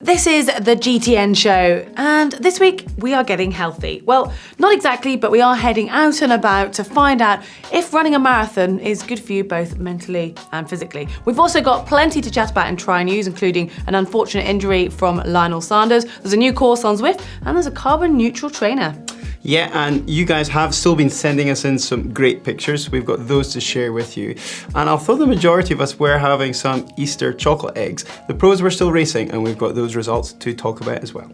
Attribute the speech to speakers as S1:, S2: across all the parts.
S1: This is the GTN Show, and this week we are getting healthy. Well, not exactly, but we are heading out and about to find out if running a marathon is good for you both mentally and physically. We've also got plenty to chat about in Tri News, including an unfortunate injury from Lionel Sanders, there's a new course on Zwift, and there's a carbon neutral trainer.
S2: Yeah, and you guys have still been sending us in some great pictures. We've got those to share with you. And although the majority of us were having some Easter chocolate eggs, the pros were still racing, and we've got those results to talk about as well.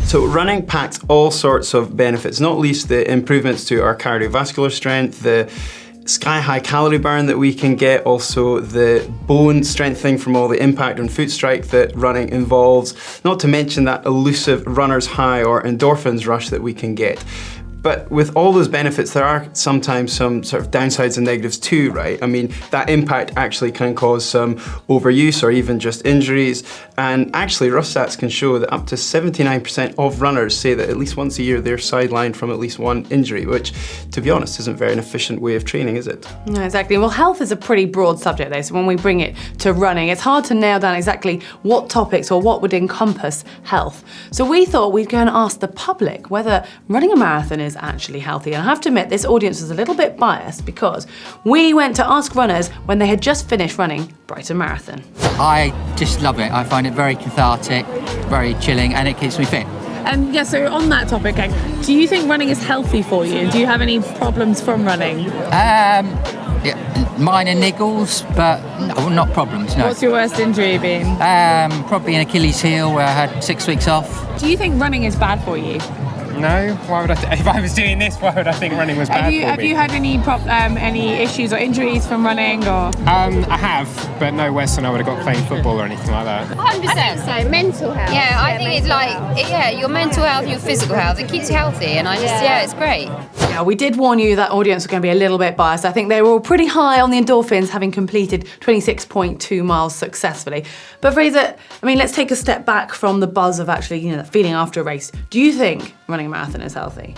S2: So running packs all sorts of benefits, not least the improvements to our cardiovascular strength, the sky-high calorie burn that we can get, also the bone strengthening from all the impact and foot strike that running involves, not to mention that elusive runner's high or endorphins rush that we can get. But with all those benefits, there are sometimes some sort of downsides and negatives too, right? I mean, that impact actually can cause some overuse or even just injuries. And actually, rough stats can show that up to 79% of runners say that at least once a year they're sidelined from at least one injury, which, to be honest, isn't very an efficient way of training, is it?
S1: No, exactly. Well, health is a pretty broad subject though, so when we bring it to running, it's hard to nail down exactly what topics or what would encompass health. So we thought we'd go and ask the public whether running a marathon is actually healthy. And I have to admit, this audience was a little bit biased because we went to ask runners when they had just finished running Brighton Marathon.
S3: I just love it. I find it very cathartic, very chilling, and it keeps me fit.
S4: Yeah, so on that topic, do you think running is healthy for you? Do you have any problems from running?
S3: Yeah, minor niggles, but no, not problems, no.
S4: What's your worst injury been?
S3: Probably an Achilles heel where I had 6 weeks off.
S4: Do you think running is bad for you?
S5: No, why would I? If I was doing this, why would I think running was bad for me?
S4: Have you had any issues or injuries from running, or?
S5: I have, but no worse than I would have got playing football or anything like that.
S6: 100%.
S7: So mental health.
S6: Yeah, I think it's like, your mental health, your physical health, it keeps you healthy, and it's great.
S1: Yeah, we did warn you that audience was going to be a little bit biased. I think they were all pretty high on the endorphins, having completed 26.2 miles successfully. But Fraser, I mean, let's take a step back from the buzz of actually, that feeling after a race. Do you think running a marathon is healthy?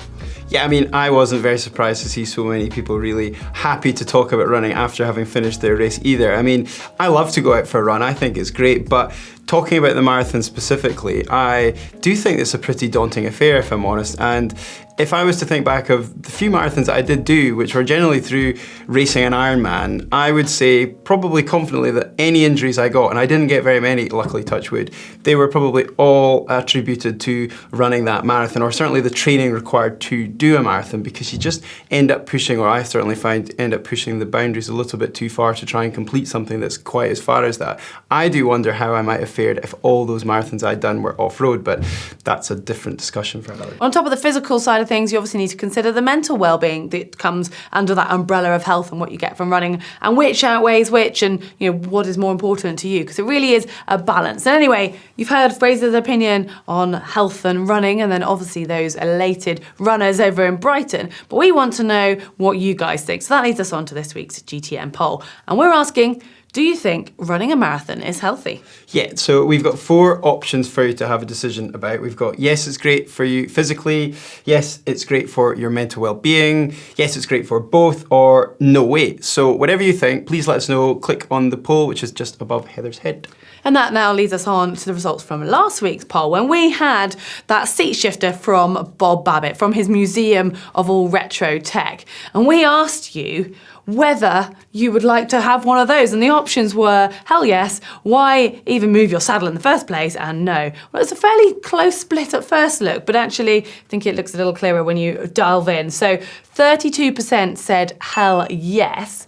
S2: Yeah, I mean, I wasn't very surprised to see so many people really happy to talk about running after having finished their race either. I mean, I love to go out for a run, I think it's great, but talking about the marathon specifically, I do think it's a pretty daunting affair, if I'm honest. And if I was to think back of the few marathons that I did do, which were generally through racing an Ironman, I would say probably confidently that any injuries I got, and I didn't get very many, luckily touch wood, they were probably all attributed to running that marathon, or certainly the training required to do a marathon, because you just end up pushing, or I certainly end up pushing the boundaries a little bit too far to try and complete something that's quite as far as that. I do wonder how I might have fared if all those marathons I'd done were off-road, but that's a different discussion for another.
S1: On top of the physical side of things, you obviously need to consider the mental well-being that comes under that umbrella of health and what you get from running, and which outweighs which, and what is more important to you, because it really is a balance. And anyway, you've heard Fraser's opinion on health and running, and then obviously those elated runners over in Brighton, but we want to know what you guys think. So that leads us on to this week's GTN poll, and we're asking, do you think running a marathon is healthy?
S2: Yeah, so we've got 4 options for you to have a decision about. We've got yes, it's great for you physically, yes, it's great for your mental well-being, yes, it's great for both, or no way. So whatever you think, please let us know. Click on the poll, which is just above Heather's head.
S1: And that now leads us on to the results from last week's poll, when we had that seat shifter from Bob Babbitt, from his Museum of All Retro Tech. And we asked you whether you would like to have one of those. And the options were, hell yes, why even move your saddle in the first place, and no. Well, it's a fairly close split at first look, but actually I think it looks a little clearer when you delve in. So 32% said hell yes.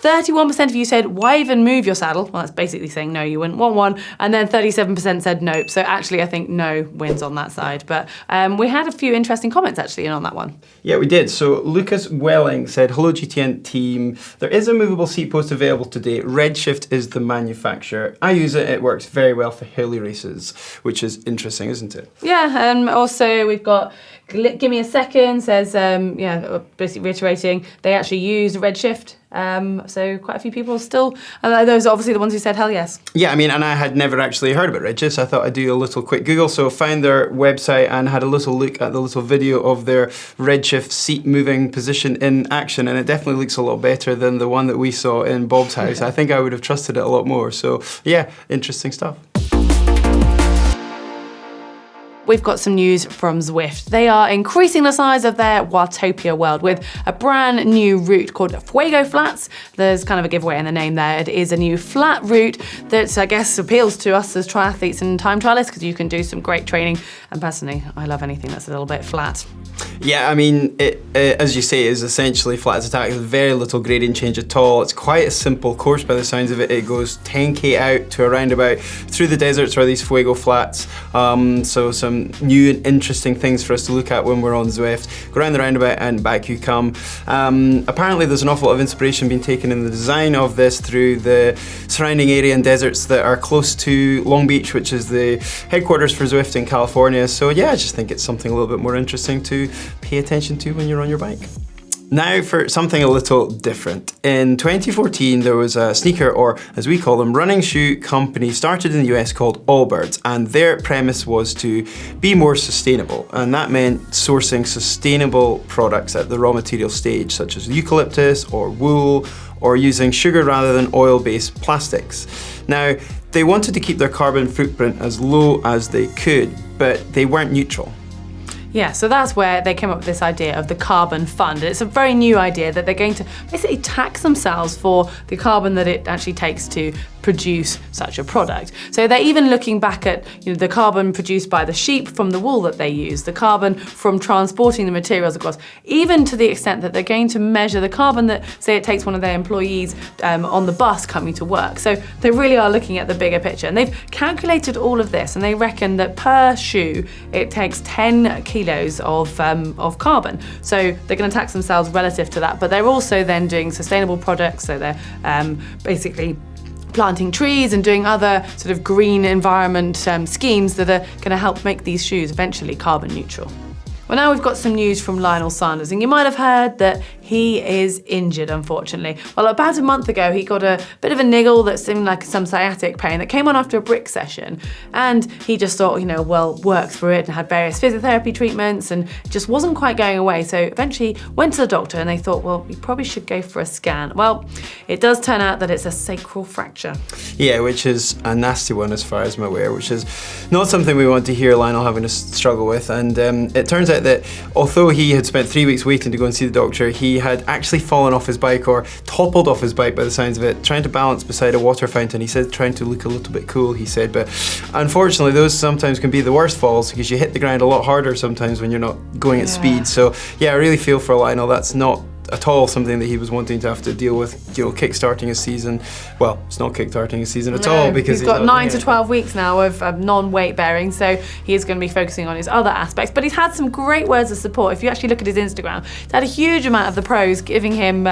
S1: 31% of you said, why even move your saddle? Well, that's basically saying no, you wouldn't want one. And then 37% said nope. So actually, I think no wins on that side. But we had a few interesting comments actually on that one.
S2: Yeah, we did. So Lucas Welling said, hello GTN team. There is a movable seat post available today. Redshift is the manufacturer. I use it. It works very well for hilly races, which is interesting, isn't it?
S1: Yeah, also we've got Give Me a Second says, basically reiterating, they actually use Redshift So quite a few people still, those are obviously the ones who said hell yes.
S2: Yeah, I mean, and I had never actually heard about Ridges. I thought I'd do a little quick Google, so found their website and had a little look at the little video of their Redshift seat moving position in action, and it definitely looks a lot better than the one that we saw in Bob's house. I think I would have trusted it a lot more. So yeah, interesting stuff.
S1: We've got some news from Zwift. They are increasing the size of their Watopia world with a brand new route called Fuego Flats. There's kind of a giveaway in the name there. It is a new flat route that I guess appeals to us as triathletes and time trialists because you can do some great training. And personally, I love anything that's a little bit flat.
S2: Yeah, I mean, it as you say, is essentially flat as a tack with very little gradient change at all. It's quite a simple course by the sounds of it. It goes 10k out to a roundabout through the deserts where these Fuego Flats. So some new and interesting things for us to look at when we're on Zwift. Go around the roundabout and back you come. Apparently there's an awful lot of inspiration being taken in the design of this through the surrounding area and deserts that are close to Long Beach, which is the headquarters for Zwift in California. So yeah, I just think it's something a little bit more interesting to pay attention to when you're on your bike. Now for something a little different. In 2014, there was a sneaker, or as we call them, running shoe company started in the US called Allbirds, and their premise was to be more sustainable, and that meant sourcing sustainable products at the raw material stage, such as eucalyptus or wool, or using sugar rather than oil-based plastics. Now, they wanted to keep their carbon footprint as low as they could, but they weren't neutral.
S1: Yeah, so that's where they came up with this idea of the carbon fund. And it's a very new idea that they're going to basically tax themselves for the carbon that it actually takes to produce such a product. So they're even looking back at the carbon produced by the sheep from the wool that they use, the carbon from transporting the materials across, even to the extent that they're going to measure the carbon that, say, it takes one of their employees on the bus coming to work. So they really are looking at the bigger picture. And they've calculated all of this, and they reckon that per shoe, it takes 10 kilos of carbon. So they're going to tax themselves relative to that, but they're also then doing sustainable products. So they're basically planting trees and doing other sort of green environment schemes that are going to help make these shoes eventually carbon neutral. Well, now we've got some news from Lionel Sanders, and you might have heard that he is injured, unfortunately. Well, about a month ago, he got a bit of a niggle that seemed like some sciatic pain that came on after a brick session, and he just thought, well, worked through it and had various physiotherapy treatments, and it just wasn't quite going away. So eventually went to the doctor, and they thought, well, you probably should go for a scan. Well, it does turn out that it's a sacral fracture.
S2: Yeah, which is a nasty one as far as I'm aware, which is not something we want to hear Lionel having to struggle with. And it turns out that although he had spent 3 weeks waiting to go and see the doctor, he had actually fallen off his bike, or toppled off his bike by the sounds of it, trying to balance beside a water fountain. He said trying to look a little bit cool, he said, but unfortunately those sometimes can be the worst falls because you hit the ground a lot harder sometimes when you're not going at speed. So yeah, I really feel for Lionel. That's not at all something that he was wanting to have to deal with, kick-starting his season. Well, it's not kick-starting his season at all because
S1: he's got 9 to 12 weeks now of non-weight bearing, so he is going to be focusing on his other aspects. But he's had some great words of support. If you actually look at his Instagram, he's had a huge amount of the pros giving him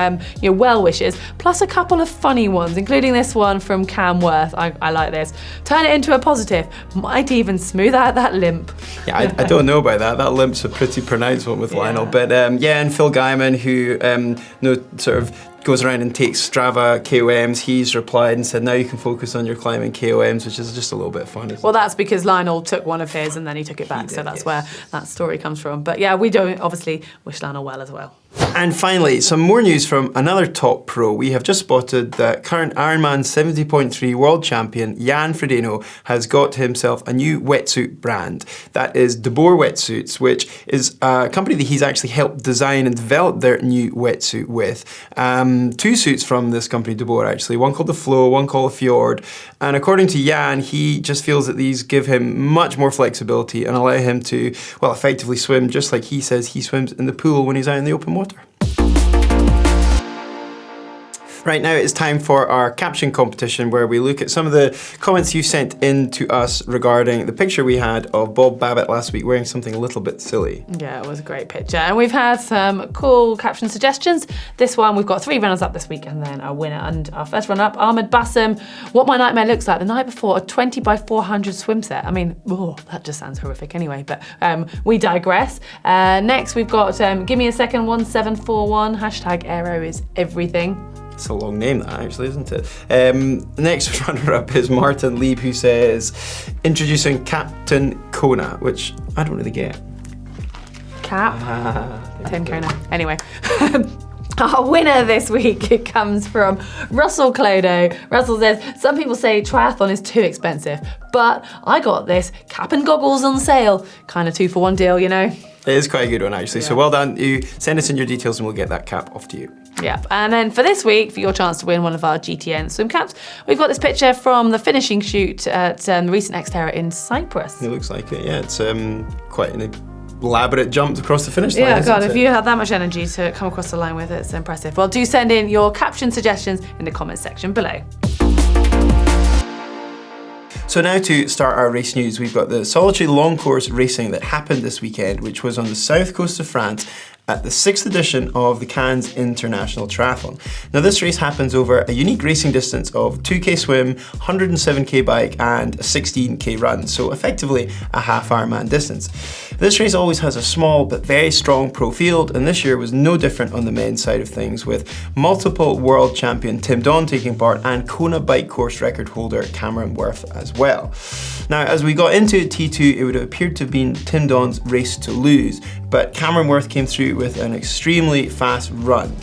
S1: well wishes, plus a couple of funny ones, including this one from Cam Worth. I like this. Turn it into a positive. Might even smooth out that limp.
S2: Yeah, I don't know about that. That limp's a pretty pronounced one with Lionel. But and Phil Guyman, who sort of goes around and takes Strava KOMs, he's replied and said now you can focus on your climbing KOMs, which is just a little bit fun. Well,
S1: that's because Lionel took one of his and then he took it back, so that's where that story comes from. But yeah, we don't obviously wish Lionel well as well.
S2: And finally, some more news from another top pro. We have just spotted that current Ironman 70.3 world champion Jan Frodeno has got himself a new wetsuit brand. That is De Boer Wetsuits, which is a company that he's actually helped design and develop their new wetsuit with. 2 suits from this company, De Boer, actually. One called the Flow, one called the Fjord. And according to Jan, he just feels that these give him much more flexibility and allow him to, well, effectively swim just like he says he swims in the pool when he's out in the open water. Right now it's time for our caption competition, where we look at some of the comments you sent in to us regarding the picture we had of Bob Babbitt last week wearing something a little bit silly.
S1: Yeah, it was a great picture. And we've had some cool caption suggestions. This one, we've got 3 runners up this week and then a winner. And our first runner up, Ahmed Bassam, what my nightmare looks like the night before a 20x400 swim set. I mean, that just sounds horrific anyway, but we digress. Next we've got Give Me a Second 1741, hashtag aero is everything.
S2: It's a long name, that actually, isn't it? Next runner-up is Martin Lieb, who says, introducing Captain Kona, which I don't really get.
S1: Tim Kona. Anyway. Our winner this week comes from Russell Clodo. Russell says, some people say triathlon is too expensive, but I got this cap and goggles on sale. Kind of 2-for-1 deal, you know?
S2: It is quite a good one, actually. Yeah. So well done. You send us in your details and we'll get that cap off to you.
S1: Yeah, and then for this week, for your chance to win one of our GTN swim caps, we've got this picture from the finishing shoot at the recent Xterra in Cyprus.
S2: It looks like it, yeah. It's quite an elaborate jump across the finish line.
S1: Yeah, God, if you had that much energy to come across the line with it, it's impressive. Well, do send in your caption suggestions in the comments section below.
S2: So now to start our race news, we've got the solitary long course racing that happened this weekend, which was on the south coast of France at the 6th edition of the Cannes International Triathlon. Now this race happens over a unique racing distance of 2k swim, 107k bike and a 16k run, so effectively a half Ironman distance. This race always has a small but very strong pro field, and this year was no different on the men's side of things, with multiple world champion Tim Don taking part and Kona bike course record holder Cameron Worth as well. Now as we got into T2, it would have appeared to have been Tim Don's race to lose, but Cameron Worth came through with an extremely fast run.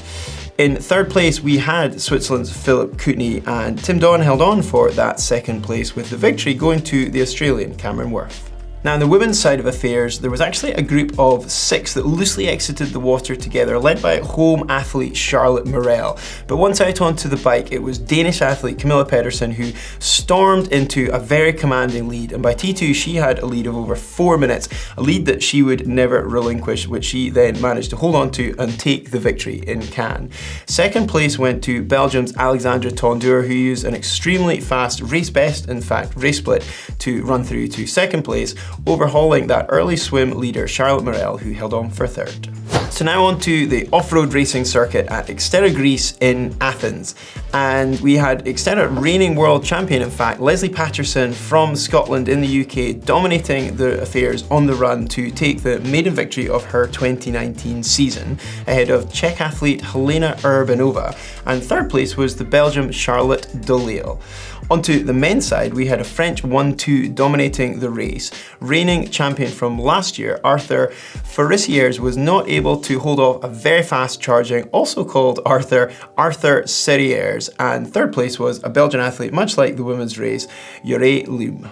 S2: In third place, we had Switzerland's Philip Koutny, and Tim Don held on for that second place, with the victory going to the Australian Cameron Worth. Now, on the women's side of affairs, there was actually a group of 6 that loosely exited the water together, led by home athlete Charlotte Morel. But once out onto the bike, it was Danish athlete Camilla Pedersen who stormed into a very commanding lead, and by T2 she had a lead of over 4 minutes, a lead that she would never relinquish, which she then managed to hold on to and take the victory in Cannes. Second place went to Belgium's Alexandra Tondour, who used an extremely fast race best, in fact race split, to run through to second place, overhauling that early swim leader Charlotte Morel, who held on for third. So now on to the off-road racing circuit at Xterra Greece in Athens. And we had Xterra reigning world champion, in fact, Leslie Patterson from Scotland in the UK, dominating the affairs on the run to take the maiden victory of her 2019 season, ahead of Czech athlete Helena Urbanova. And third place was the Belgian Charlotte Delisle. Onto the men's side, we had a French 1-2 dominating the race. Reigning champion from last year, Arthur Forissiers, was not able to hold off a very fast charging, also called Arthur Serrières, and third place was a Belgian athlete, much like the women's race, Joré Lume.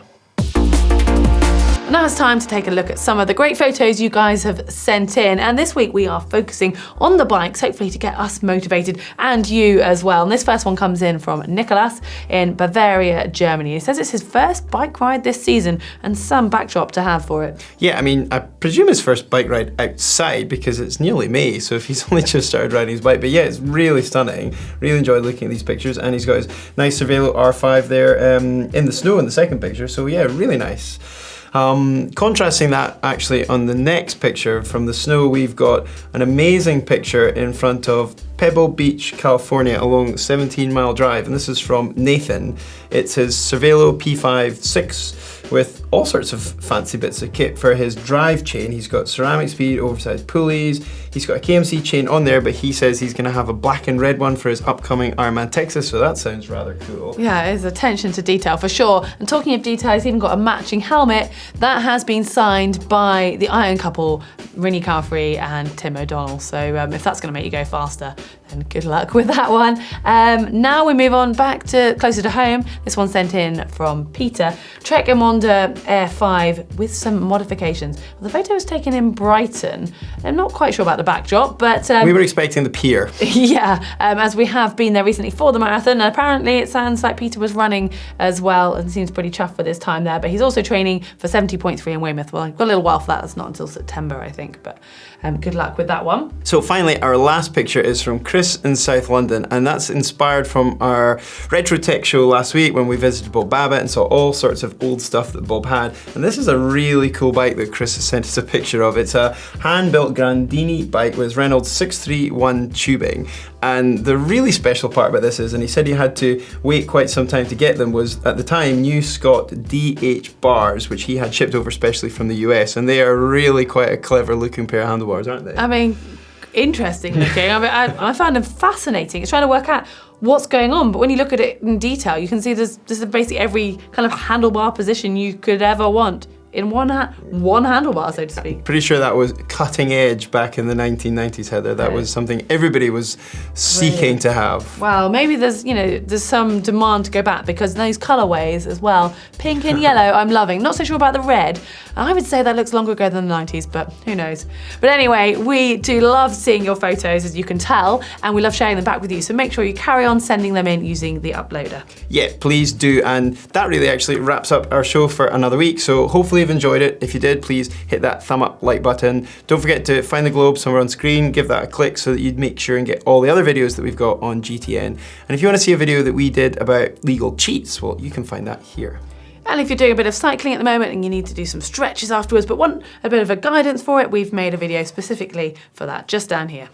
S1: Now it's time to take a look at some of the great photos you guys have sent in, and this week we are focusing on the bikes, hopefully to get us motivated and you as well. And this first one comes in from Nicholas in Bavaria, Germany. He says it's his first bike ride this season and some backdrop to have for it.
S2: Yeah, I mean, I presume his first bike ride outside because it's nearly May, so if he's only just started riding his bike. But yeah, it's really stunning. Really enjoyed looking at these pictures, and he's got his nice Cervelo R5 there in the snow in the second picture, so yeah, really nice. Contrasting that actually on the next picture from the snow, we've got an amazing picture in front of Pebble Beach, California along 17 Mile Drive, and this is from Nathan. It's his Cervelo P5-6 with all sorts of fancy bits of kit for his drive chain. He's got ceramic speed, oversized pulleys, he's got a KMC chain on there, but he says he's gonna have a black and red one for his upcoming Ironman Texas, so that sounds rather cool.
S1: Yeah, it is attention to detail for sure. And talking of detail, he's even got a matching helmet that has been signed by the Iron couple, Rinny Calfrey and Tim O'Donnell. So if that's gonna make you go faster, then good luck with that one. Now we move on back to closer to home. This one sent in from Peter. Trek Emonda Air 5 with some modifications. Well, the photo was taken in Brighton. I'm not quite sure about the backdrop, but
S2: we were expecting the pier.
S1: Yeah, as we have been there recently for the marathon. And apparently it sounds like Peter was running as well and seems pretty chuffed with his time there, but he's also training for 70.3 in Weymouth. Well, I've got a little while for that. That's not until September, I think, but good luck with that one.
S2: So finally, our last picture is from Chris in South London, and that's inspired from our Retro Tech show last week when we visited Bob Babbitt and saw all sorts of old stuff that Bob had. And this is a really cool bike that Chris has sent us a picture of. It's a hand-built Grandini bike with Reynolds 631 tubing. And the really special part about this is, and he said he had to wait quite some time to get them, was at the time new Scott DH bars, which he had shipped over specially from the US, and they are really quite a clever looking pair of handlebars, aren't they?
S1: I mean, interesting looking. I mean, I found them fascinating. It's trying to work out what's going on, but when you look at it in detail, you can see there's basically every kind of handlebar position you could ever want in one handlebar, so to speak.
S2: Pretty sure that was cutting edge back in the 1990s, Heather. That was something everybody was seeking to have.
S1: Well, maybe there's some demand to go back, because those colourways as well, pink and yellow, I'm loving. Not so sure about the red. I would say that looks longer ago than the 90s, but who knows. But anyway, we do love seeing your photos, as you can tell, and we love sharing them back with you. So make sure you carry on sending them in using the uploader.
S2: Yeah, please do. And that really actually wraps up our show for another week. So hopefully you've enjoyed it. If you did, please hit that thumb up like button. Don't forget to find the globe somewhere on screen, give that a click so that you'd make sure and get all the other videos that we've got on GTN. And if you want to see a video that we did about legal cheats, well, you can find that here.
S1: And if you're doing a bit of cycling at the moment and you need to do some stretches afterwards, but want a bit of a guidance for it, we've made a video specifically for that, just down here.